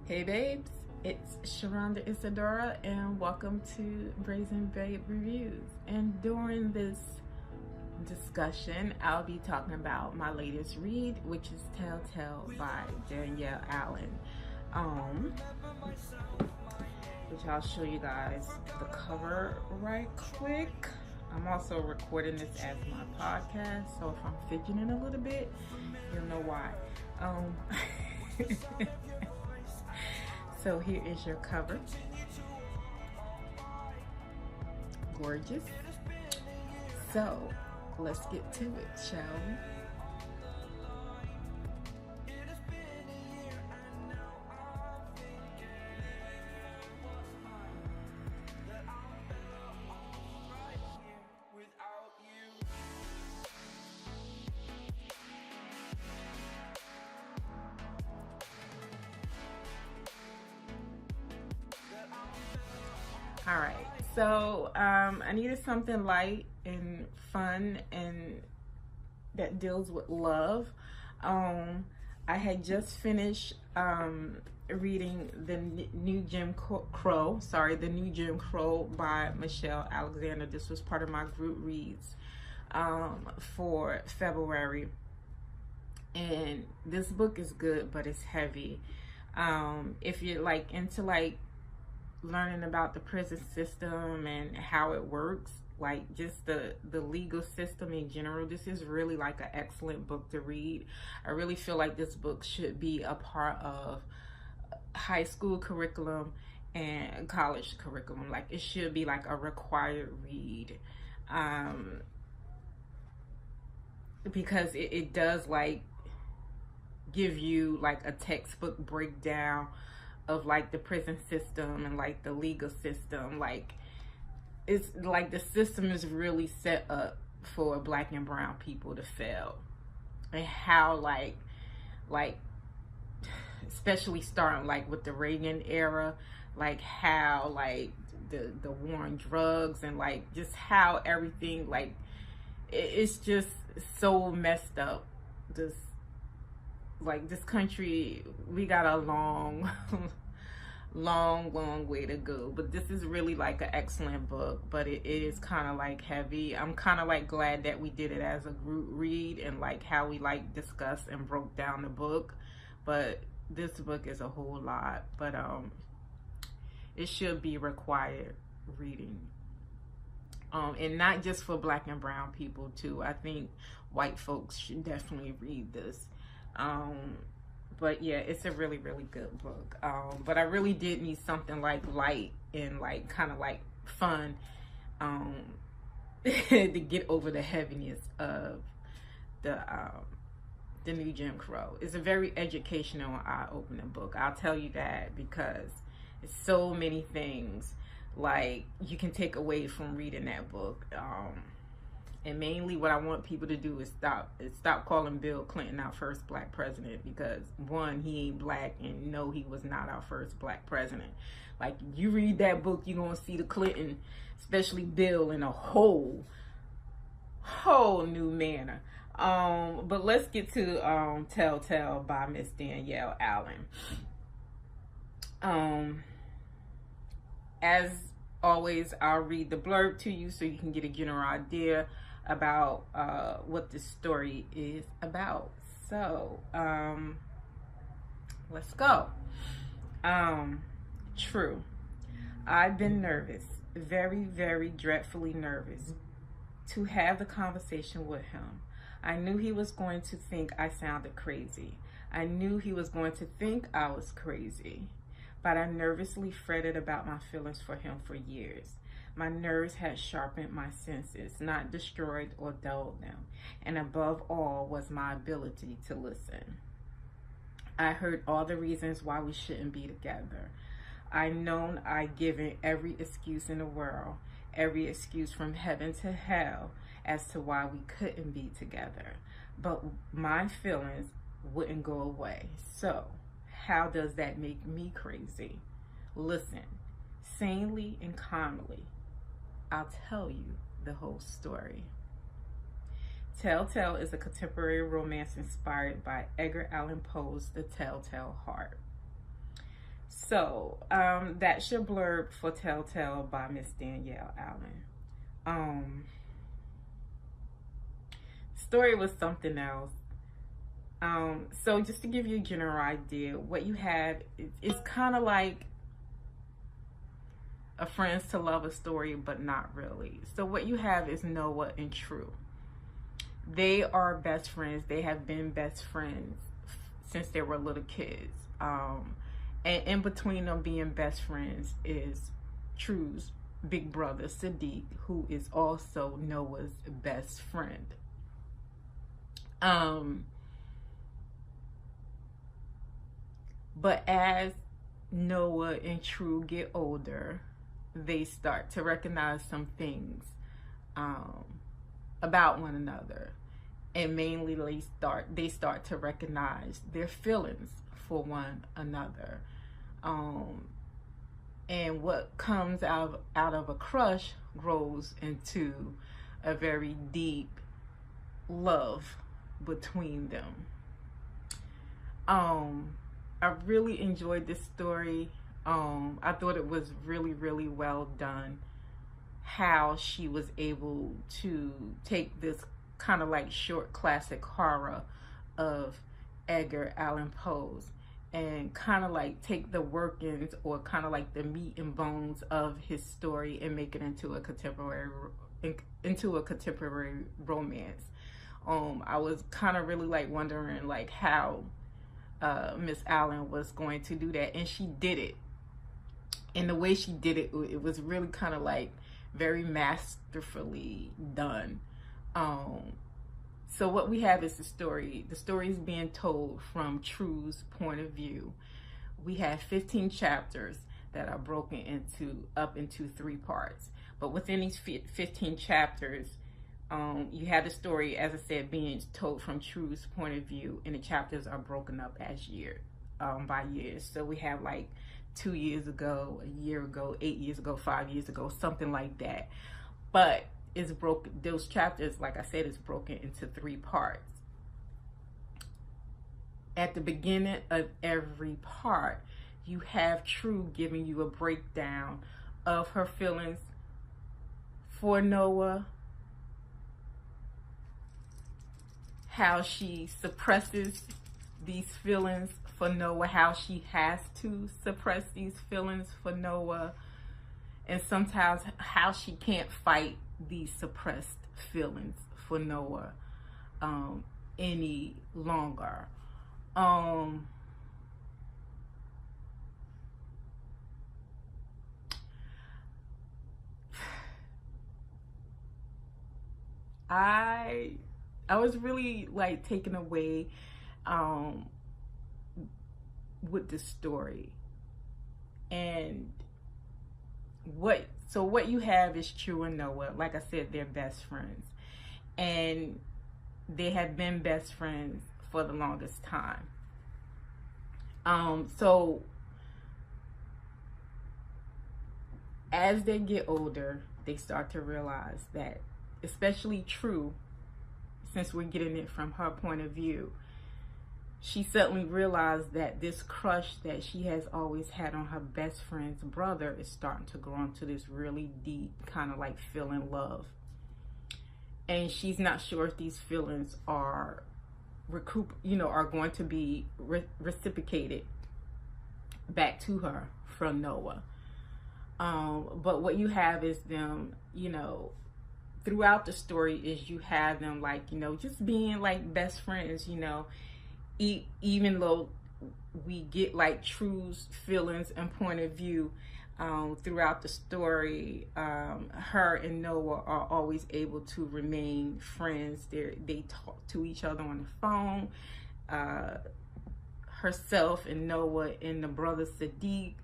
Hey babes, it's Sharonda Isadora and welcome to Brazen Babe Reviews. And during this discussion, I'll be talking about my latest read, which is Telltale by Danielle Allen. Which I'll show you guys the cover right quick. I'm also recording this as my podcast, so if I'm fidgeting a little bit, you'll know why. So here is your cover. Gorgeous. So let's get to it, shall we? All right, so I needed something light and fun and that deals with love. I had just finished reading the new Jim Crow by Michelle Alexander. This was part of my group reads for February, and this book is good, but it's heavy. If you're like into like learning about the prison system and how it works, like just the legal system in general, this is really like an excellent book to read. I really feel like this book should be a part of high school curriculum and college curriculum. Like it should be like a required read, because it does like give you like a textbook breakdown of like the prison system and like the legal system. Like it's like the system is really set up for Black and brown people to fail, and how like especially starting like with the Reagan era, like how like the war on drugs and like just how everything like it's just so messed up. This country, we got a long long way to go, but this is really like an excellent book, but it is kind of like heavy. I'm kind of like glad that we did it as a group read and like how we like discussed and broke down the book, but this book is a whole lot. But it should be required reading, and not just for Black and brown people too. I think white folks should definitely read this. But yeah, it's a really good book. But I really did need something like light and like kind of like fun, to get over the heaviness of the new Jim Crow. It's a very educational and eye-opening book. I'll tell you that, because it's so many things like you can take away from reading that book. And mainly what I want people to do is stop calling Bill Clinton our first Black president, because one, he ain't Black, and no, he was not our first Black president. Like you read that book, you're gonna see the Clinton, especially Bill, in a whole new manner. But let's get to Telltale by Miss Danielle Allen. As always, I'll read the blurb to you so you can get a general idea about what this story is about. So let's go. True. I've been nervous, very dreadfully nervous, to have the conversation with him. I knew he was going to think I sounded crazy. I knew he was going to think I was crazy. But I nervously fretted about my feelings for him for years. My nerves had sharpened my senses, not destroyed or dulled them, and above all was my ability to listen. I heard all the reasons why we shouldn't be together. I known I'd given every excuse in the world, every excuse from heaven to hell as to why we couldn't be together. But my feelings wouldn't go away. So, how does that make me crazy? Listen, sanely and calmly, I'll tell you the whole story. Telltale is a contemporary romance inspired by Edgar Allan Poe's The Telltale Heart. So, that's your blurb for Telltale by Miss Danielle Allen. Story was something else. So just to give you a general idea, what you have is kind of like a friends to lovers story, but not really. So what you have is Noah and True. They are best friends. They have been best friends since they were little kids. And in between them being best friends is True's big brother, Sadiq, who is also Noah's best friend. But as Noah and True get older, they start to recognize some things about one another. And mainly they start to recognize their feelings for one another. And what comes out of a crush grows into a very deep love between them. I really enjoyed this story. I thought it was really, really well done. How she was able to take this kind of like short classic horror of Edgar Allan Poe's and kind of like take the workings or kind of like the meat and bones of his story and make it into a contemporary romance. I was kind of really like wondering like how Miss Allen was going to do that, and she did it. And the way she did it, it was really kind of like very masterfully done. So what we have is the story. The story is being told from True's point of view. We have 15 chapters that are broken up into 3 parts. But within these 15 chapters, you have the story, as I said, being told from True's point of view, and the chapters are broken up as by years. So we have like 2 years ago, a year ago, 8 years ago, 5 years ago, something like that. But it's broken. Those chapters, like I said, is broken into 3 parts. At the beginning of every part, you have True giving you a breakdown of her feelings for Noah, how she suppresses these feelings for Noah, how she has to suppress these feelings for Noah, and sometimes how she can't fight these suppressed feelings for Noah any longer. I was really like taken away with the story. And what you have is True and Noah. Like I said, they're best friends, and they have been best friends for the longest time. So as they get older, they start to realize that, especially True, since we're getting it from her point of view, she suddenly realized that this crush that she has always had on her best friend's brother is starting to grow into this really deep kind of like feeling love. And she's not sure if these feelings are going to be reciprocated back to her from Noah. But what you have is them, throughout the story is you have them like, just being like best friends, even though we get like True's feelings and point of view throughout the story, her and Noah are always able to remain friends. They talk to each other on the phone. Herself and Noah and the brother Sadiq,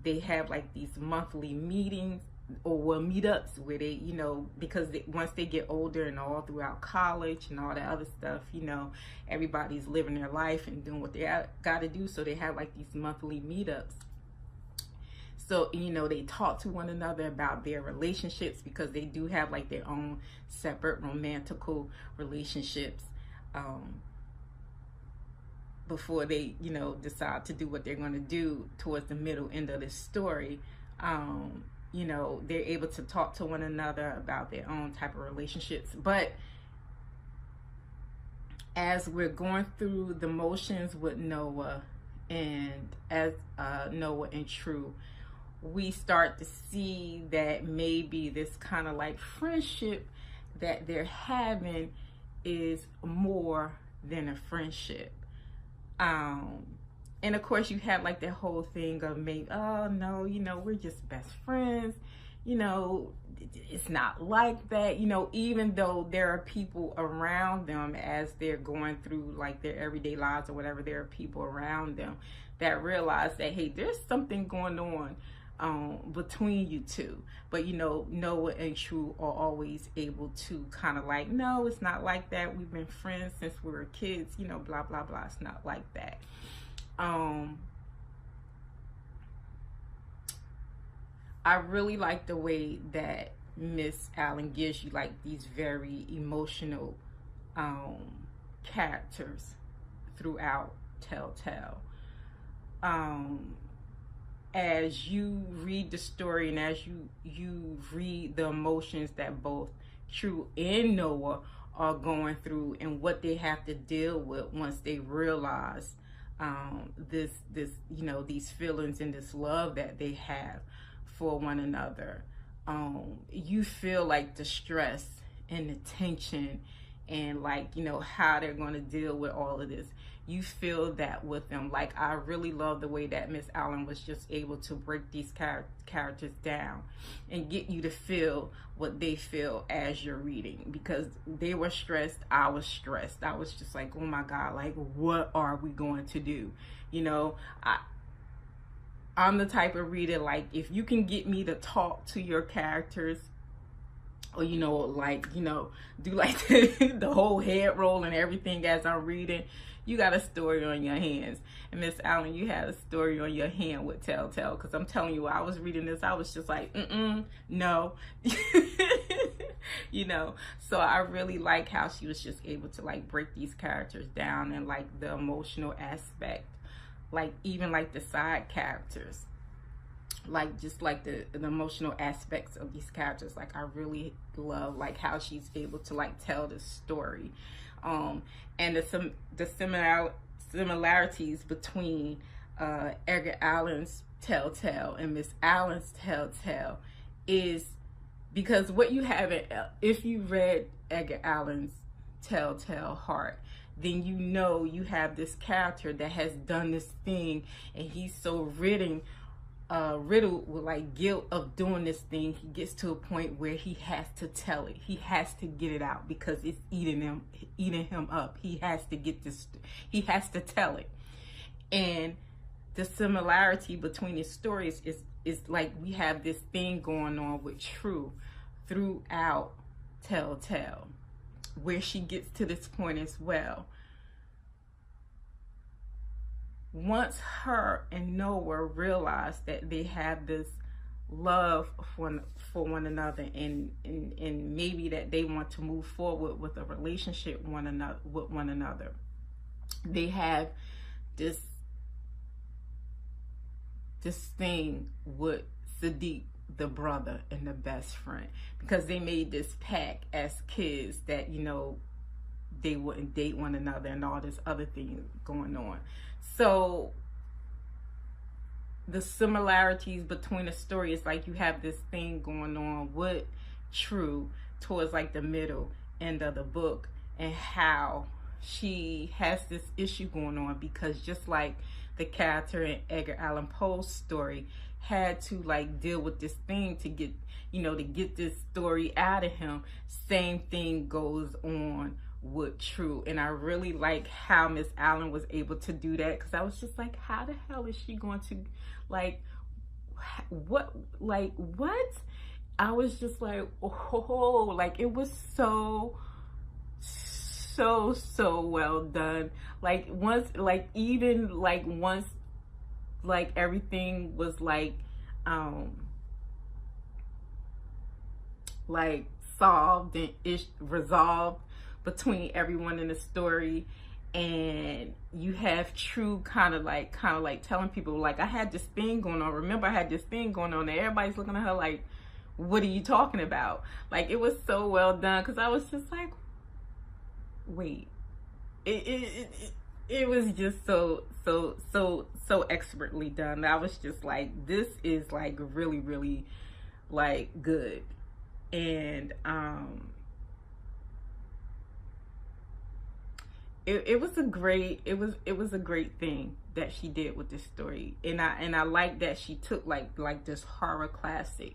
they have like these monthly meetings or meetups where they, because once they get older and all throughout college and all that other stuff, everybody's living their life and doing what they got to do. So they have like these monthly meetups. So, they talk to one another about their relationships, because they do have like their own separate romantical relationships. before they, you know, decide to do what they're going to do towards the middle end of this story. You know, they're able to talk to one another about their own type of relationships. But as we're going through the motions with Noah and as Noah and True, we start to see that maybe this kind of like friendship that they're having is more than a friendship. And of course you have like that whole thing of maybe, oh no, you know, we're just best friends. You know, it's not like that, you know, even though there are people around them as they're going through like their everyday lives or whatever, there are people around them that realize that, hey, there's something going on between you two. But you know, Noah and True are always able to kind of like, no, it's not like that. We've been friends since we were kids, you know, blah, blah, blah. It's not like that. I really like the way that Miss Allen gives you like these very emotional characters throughout Telltale. As you read the story and as you read the emotions that both True and Noah are going through and what they have to deal with once they realize this you know, these feelings and this love that they have for one another, you feel like the stress and the tension and like, you know, how they're going to deal with all of this. You feel that with them. Like, I really love the way that Miss Allen was just able to break these characters down and get you to feel what they feel as you're reading, because they were stressed, I was stressed. I was just like, oh my God, like, what are we going to do? You know, I'm the type of reader, like, if you can get me to talk to your characters, or, you know, like, you know, do like the whole head roll and everything as I'm reading, you got a story on your hands. And Miss Allen, you had a story on your hand with Telltale, because I'm telling you, while I was reading this, I was just like, no. You know, so I really like how she was just able to like break these characters down and like the emotional aspect, like even like the side characters, like just like the emotional aspects of these characters. Like, I really love like how she's able to like tell the story, and the similarities between Edgar Allan's Telltale and Miss Allen's Telltale is because what you have, if you read Edgar Allan's Telltale Heart, then you know you have this character that has done this thing, and he's so riddled with like guilt of doing this thing. He gets to a point where he has to tell it. He has to get it out because it's eating him up. He has to get this. He has to tell it. And the similarity between his stories is like we have this thing going on with True throughout Telltale, where she gets to this point as well. Once her and Noah realize that they have this love for one another, and maybe that they want to move forward with a relationship with one another, they have this thing with Sadiq, the brother and the best friend, because they made this pact as kids that, you know, they wouldn't date one another and all this other thing going on. So the similarities between the story is like you have this thing going on with True towards like the middle end of the book, and how she has this issue going on, because just like the character in Edgar Allan Poe's story had to like deal with this thing to get, you know, to get this story out of him, same thing goes on with True. And I really like how Miss Allen was able to do that, because I was just like, how the hell is she going to, like, what, I was just like, oh, like, it was so well done. Like, once, like, even like once like everything was like solved and resolved between everyone in the story, and you have True kind of like telling people like, I had this thing going on. Remember, I had this thing going on, and everybody's looking at her like, what are you talking about? Like, it was so well done, because I was just like, wait, it was just so expertly done. I was just like, this is like really, really like good. And it was a great thing that she did with this story. And I like that she took like this horror classic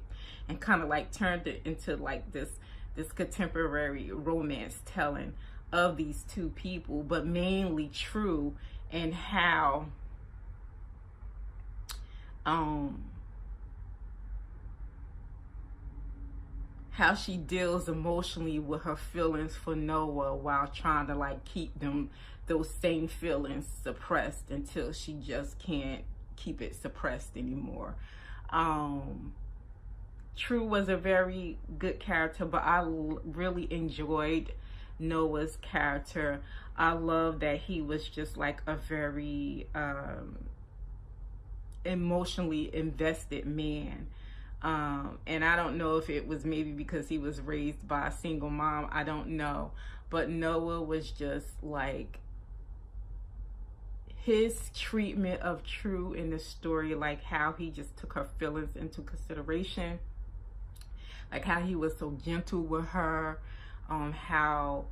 and kind of like turned it into like this contemporary romance telling of these two people, but mainly True, and how she deals emotionally with her feelings for Noah while trying to like keep those same feelings suppressed until she just can't keep it suppressed anymore. True was a very good character, but I really enjoyed Noah's character. I love that he was just like a very emotionally invested man. And I don't know if it was maybe because he was raised by a single mom, I don't know, but Noah was just like, his treatment of True in the story, like how he just took her feelings into consideration, like how he was so gentle with her, how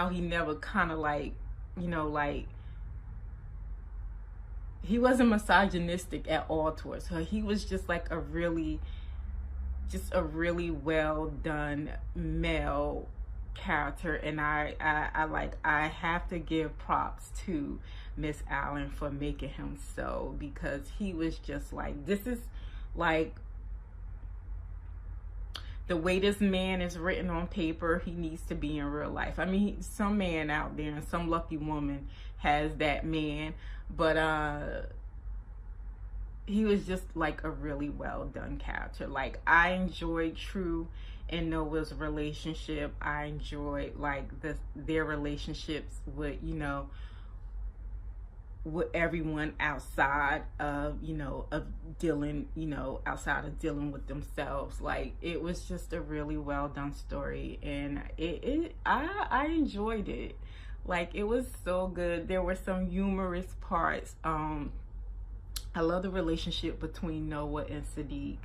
he never kind of like, you know, like, he wasn't misogynistic at all towards her. He was just like a really well done male character. And I have to give props to Miss Allen for making him so, because he was just like, this is like the way this man is written on paper, he needs to be in real life. I mean, some man out there and some lucky woman has that man, but he was just like a really well done character. Like, I enjoyed True and Noah's relationship. I enjoyed like their relationships with, you know, with everyone outside of, you know, of dealing, you know, outside of dealing with themselves. Like, it was just a really well done story, and I enjoyed it. Like, it was so good. There were some humorous parts. I love the relationship between Noah and Sadiq.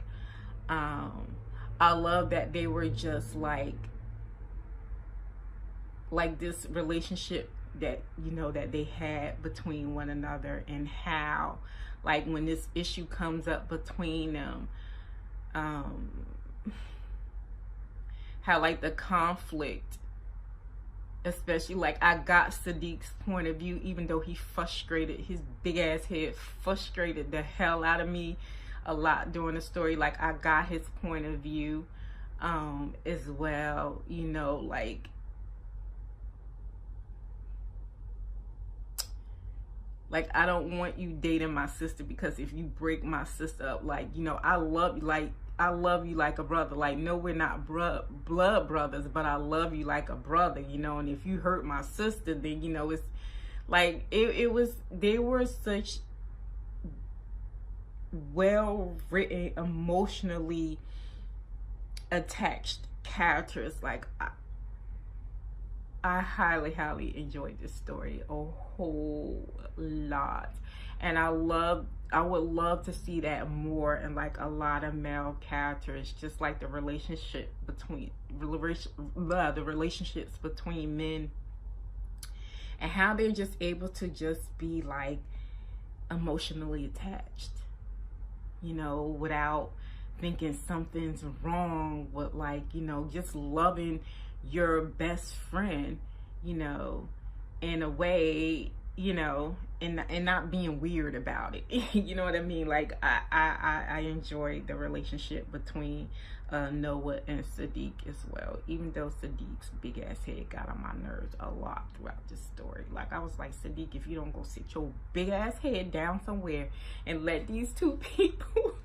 I love that they were just like this relationship that, you know, that they had between one another, and how like when this issue comes up between them, how like the conflict, especially like, I got Sadiq's point of view, even though he frustrated, his big ass head frustrated the hell out of me a lot during the story. Like, I got his point of view as well, you know, like I don't want you dating my sister, because if you break my sister up, like, you know, I love you like a brother. Like, no, we're not blood brothers, but I love you like a brother, you know. And if you hurt my sister, then, you know, it's like, they were such well written, emotionally attached characters. Like, I highly enjoyed this story a whole lot, and I would love to see that more in like a lot of male characters, just like the relationship between the relationships between men, and how they're just able to just be like emotionally attached, you know, without thinking something's wrong with, like, you know, just loving your best friend, you know, in a way, you know, and not being weird about it. You know what I mean? Like, I enjoyed the relationship between Noah and Sadiq as well, even though Sadiq's big ass head got on my nerves a lot throughout this story. Like, I was like, Sadiq, if you don't go sit your big ass head down somewhere and let these two people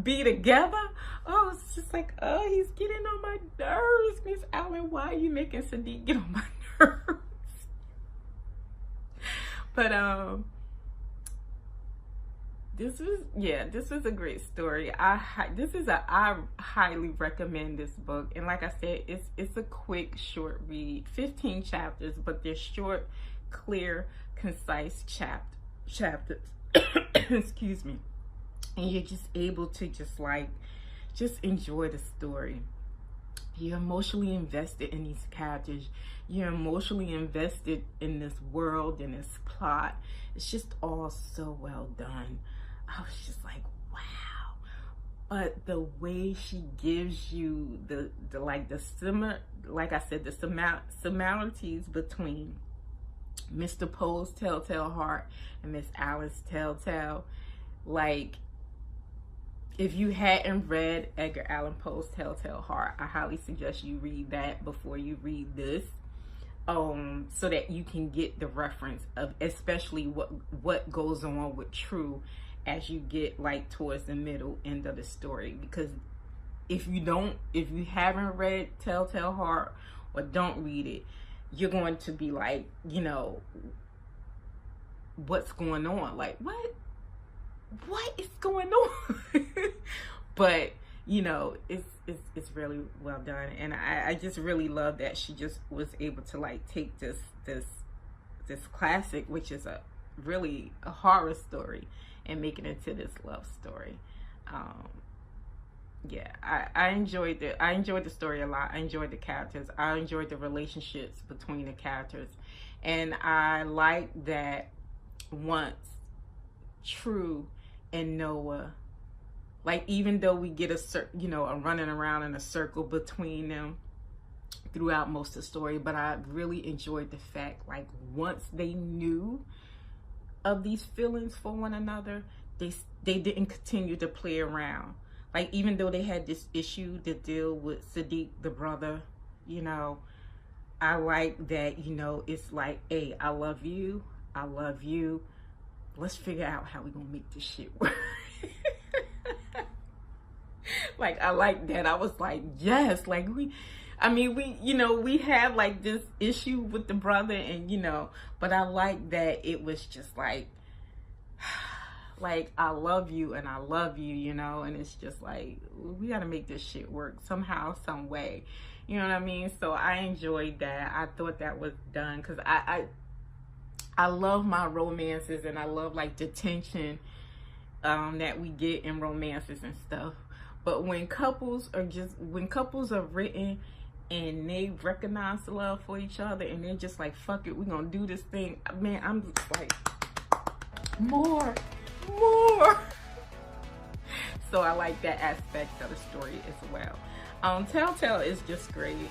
be together. Oh, it's just like, oh, he's getting on my nerves. Miss Allen, why are you making Sadiq get on my nerves? But this was a great story. I highly recommend this book. And like I said, it's a quick, short read, 15 chapters, but they're short, clear, concise chapters. Excuse me. And you're just able to just enjoy the story. You're emotionally invested in these characters. You're emotionally invested in this world and this plot. It's just all so well done. I was just like, wow. But the way she gives you the similarities between Mr. Poe's Telltale Heart and Miss Allen's Telltale, like, if you hadn't read Edgar Allan Poe's Telltale Heart, I highly suggest you read that before you read this, so that you can get the reference of especially what goes on with True as you get like towards the middle end of the story. Because if you haven't read Telltale Heart or don't read it, you're going to be like, you know, what's going on? Like, what is going on? But you know, it's really well done, and I just really love that she just was able to like take this classic, which is really a horror story, and make it into this love story. Yeah, I enjoyed the story a lot. I enjoyed the characters. I enjoyed the relationships between the characters, and I like that once True and Noah, like, even though we get a running around in a circle between them throughout most of the story, but I really enjoyed the fact, like, once they knew of these feelings for one another, they didn't continue to play around. Like, even though they had this issue to deal with Sadiq, the brother, you know, I like that, you know, it's like, hey, I love you, let's figure out how we gonna make this shit work. Like, I like that. I was like, yes, like we have like this issue with the brother, and you know, but I like that it was just like I love you and I love you, you know, and it's just like, we gotta make this shit work somehow, some way, you know what I mean? So I enjoyed that. I thought that was done, because I love my romances, and I love like the tension that we get in romances and stuff. But when couples are written and they recognize the love for each other, and they're just like, fuck it, we're gonna do this thing, man, I'm just like, more. So I like that aspect of the story as well. Telltale is just great.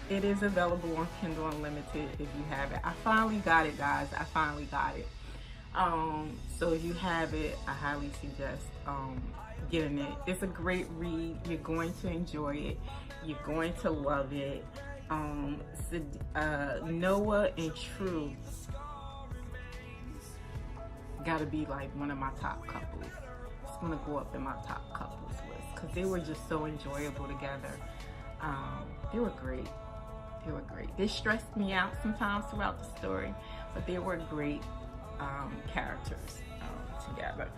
It is available on Kindle Unlimited if you have it. I finally got it, guys. I finally got it. So if you have it, I highly suggest getting it. It's a great read. You're going to enjoy it. You're going to love it. Noah and True gotta be like one of my top couples. It's gonna go up in my top couples list, because they were just so enjoyable together. They were great. They stressed me out sometimes throughout the story, but they were great characters together.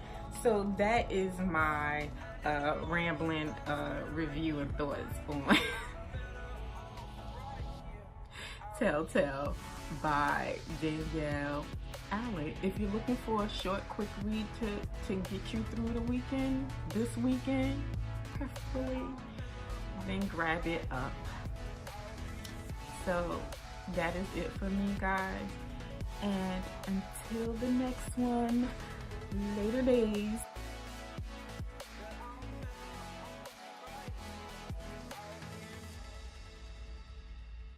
So that is my rambling review and thoughts on Telltale by Danielle Allen. If you're looking for a short, quick read to get you through the weekend, this weekend, preferably, then grab it up. So that is it for me, guys. And until the next one, later days.